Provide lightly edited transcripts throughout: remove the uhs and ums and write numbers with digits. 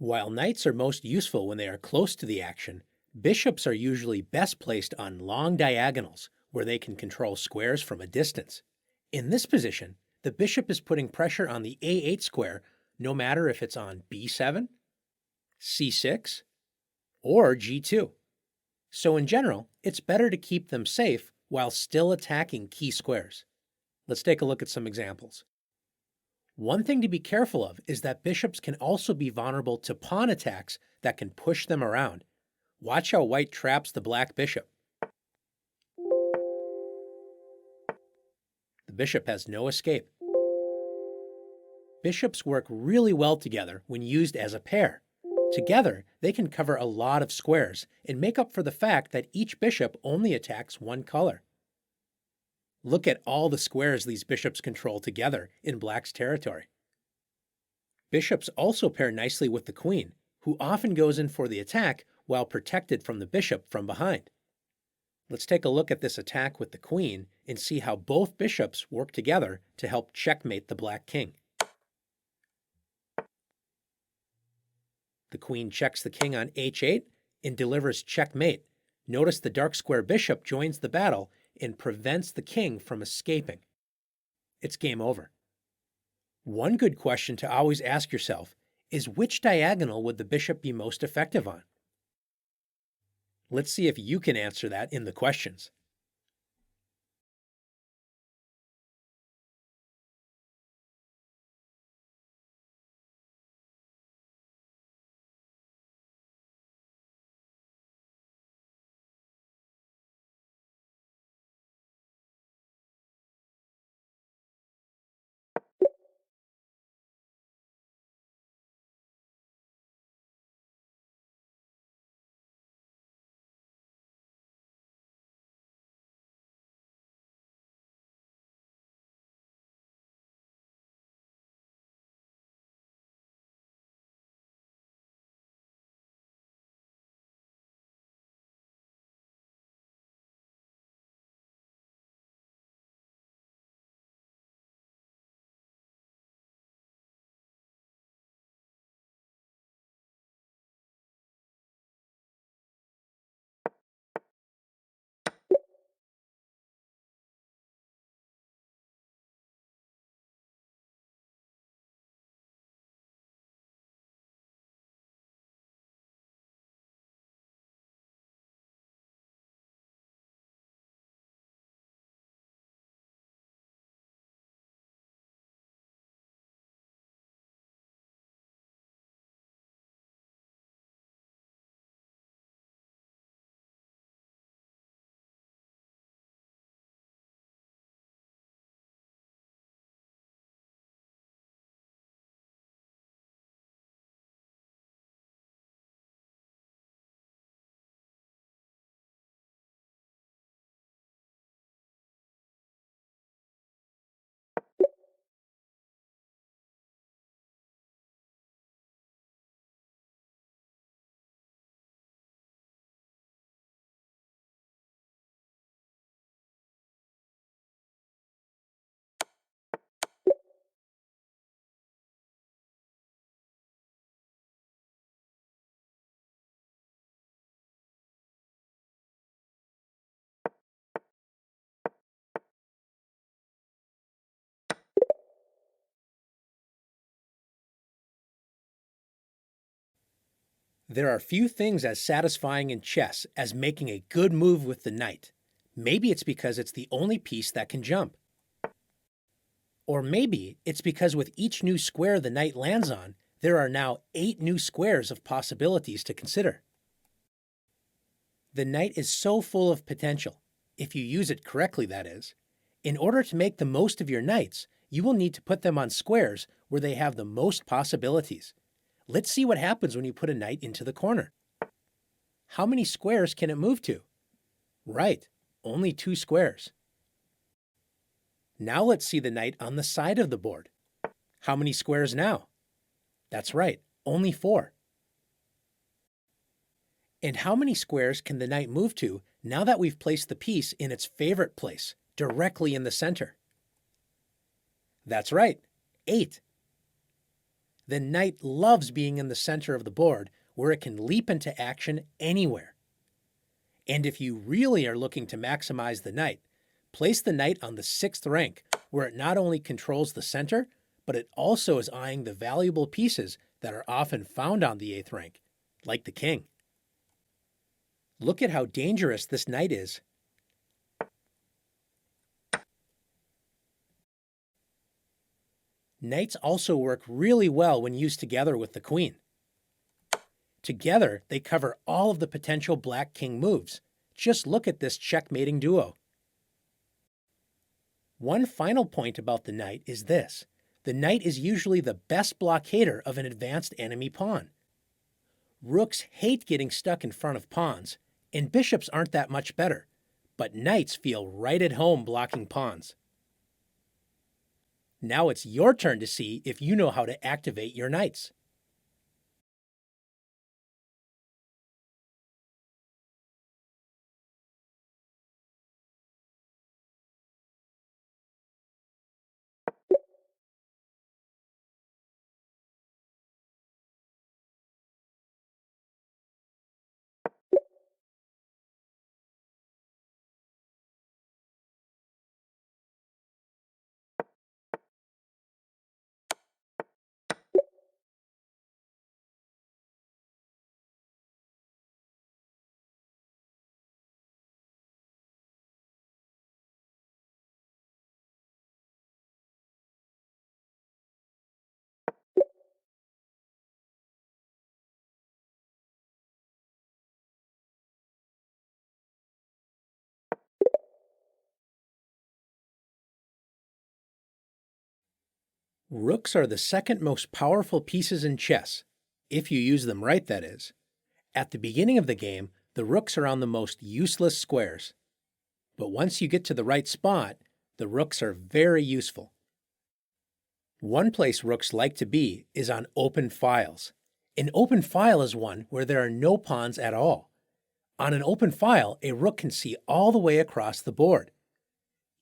While knights are most useful when they are close to the action, bishops are usually best placed on long diagonals where they can control squares from a distance. In this position, the bishop is putting pressure on the A8 square no matter if it's on B7, C6, or G2. So in general, it's better to keep them safe while still attacking key squares. Let's take a look at some examples. One thing to be careful of is that bishops can also be vulnerable to pawn attacks that can push them around. Watch how white traps the black bishop. The bishop has no escape. Bishops work really well together when used as a pair. Together, they can cover a lot of squares and make up for the fact that each bishop only attacks one color. Look at all the squares these bishops control together in black's territory. Bishops also pair nicely with the queen, who often goes in for the attack while protected from the bishop from behind. Let's take a look at this attack with the queen and see how both bishops work together to help checkmate the black king. The queen checks the king on H8 and delivers checkmate. Notice the dark square bishop joins the battle and prevents the king from escaping. It's game over. One good question to always ask yourself is which diagonal would the bishop be most effective on? Let's see if you can answer that in the questions. There are few things as satisfying in chess as making a good move with the knight. Maybe it's because it's the only piece that can jump. Or maybe it's because with each new square the knight lands on, there are now 8 new squares of possibilities to consider. The knight is so full of potential, if you use it correctly, that is. In order to make the most of your knights, you will need to put them on squares where they have the most possibilities. Let's see what happens when you put a knight into the corner. How many squares can it move to? Right, only 2 squares. Now let's see the knight on the side of the board. How many squares now? That's right, only 4. And how many squares can the knight move to now that we've placed the piece in its favorite place, directly in the center? That's right, 8. The knight loves being in the center of the board where it can leap into action anywhere. And if you really are looking to maximize the knight, place the knight on the 6th rank, where it not only controls the center, but it also is eyeing the valuable pieces that are often found on the 8th rank, like the king. Look at how dangerous this knight is. Knights also work really well when used together with the queen. Together, they cover all of the potential black king moves. Just look at this checkmating duo. One final point about the knight is this. The knight is usually the best blockader of an advanced enemy pawn. Rooks hate getting stuck in front of pawns, and bishops aren't that much better, but knights feel right at home blocking pawns. Now it's your turn to see if you know how to activate your knights. Rooks are the second most powerful pieces in chess, if you use them right, that is. At the beginning of the game, the rooks are on the most useless squares. But once you get to the right spot, the rooks are very useful. One place rooks like to be is on open files. An open file is one where there are no pawns at all. On an open file, a rook can see all the way across the board.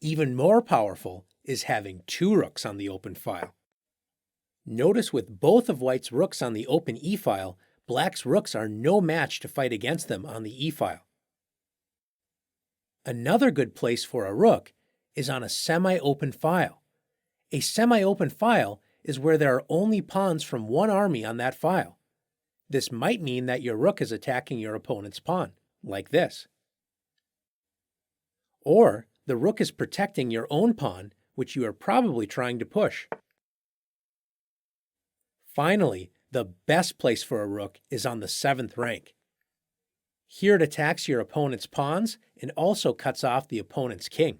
Even more powerful is having 2 rooks on the open file. Notice with both of white's rooks on the open e-file, black's rooks are no match to fight against them on the e-file. Another good place for a rook is on a semi-open file. A semi-open file is where there are only pawns from one army on that file. This might mean that your rook is attacking your opponent's pawn, like this. Or the rook is protecting your own pawn, which you are probably trying to push. Finally, the best place for a rook is on the 7th rank. Here it attacks your opponent's pawns and also cuts off the opponent's king.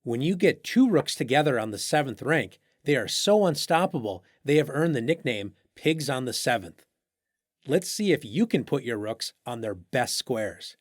When you get 2 rooks together on the 7th rank, they are so unstoppable they have earned the nickname Pigs on the 7th. Let's see if you can put your rooks on their best squares.